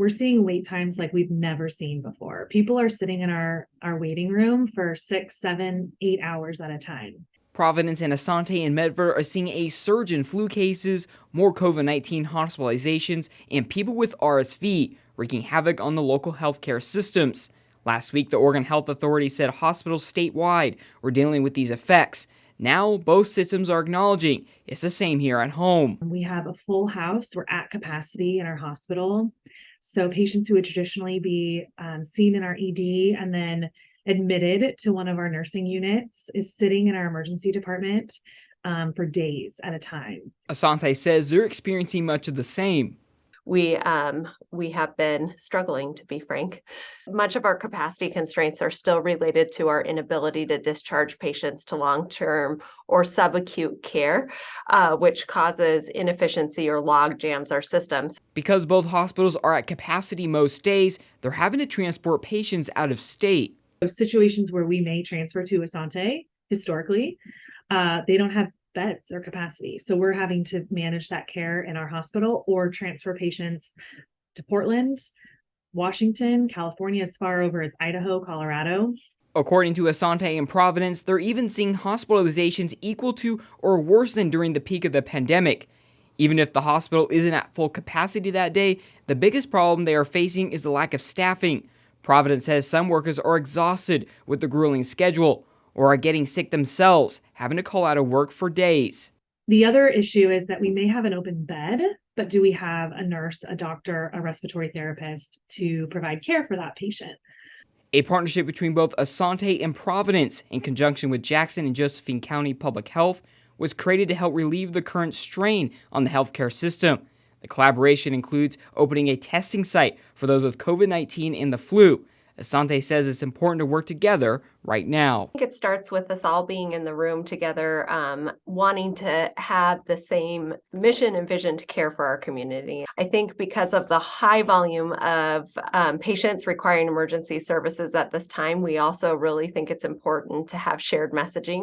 we're seeing wait times like we've never seen before. People are sitting in our waiting room for 6, 7, 8 hours at a time. Providence and Asante and Medford are seeing a surge in flu cases, more COVID-19 hospitalizations, and people with RSV, wreaking havoc on the local healthcare systems. Last week, the Oregon Health Authority said hospitals statewide were dealing with these effects. Now, both systems are acknowledging it's the same here at home. We have a full house. We're at capacity in our hospital. So patients who would traditionally be seen in our ED and then admitted to one of our nursing units is sitting in our emergency department for days at a time. Asante says they're experiencing much of the same. We have been struggling, to be frank. Much of our capacity constraints are still related to our inability to discharge patients to long-term or subacute care, which causes inefficiency or log jams our systems. Because both hospitals are at capacity most days, they're having to transport patients out of state. Situations where we may transfer to Asante, historically, they don't have beds or capacity. So we're having to manage that care in our hospital or transfer patients to Portland, Washington, California, as far over as Idaho, Colorado. According to Asante and Providence, they're even seeing hospitalizations equal to or worse than during the peak of the pandemic. Even if the hospital isn't at full capacity that day, the biggest problem they are facing is the lack of staffing. Providence says some workers are exhausted with the grueling schedule or are getting sick themselves, having to call out of work for days. The other issue is that we may have an open bed, but do we have a nurse, a doctor, a respiratory therapist to provide care for that patient? A partnership between both Asante and Providence, in conjunction with Jackson and Josephine County Public Health, was created to help relieve the current strain on the healthcare system. The collaboration includes opening a testing site for those with COVID-19 and the flu. Asante says it's important to work together right now. I think it starts with us all being in the room together, wanting to have the same mission and vision to care for our community. I think because of the high volume of patients requiring emergency services at this time, we also really think it's important to have shared messaging.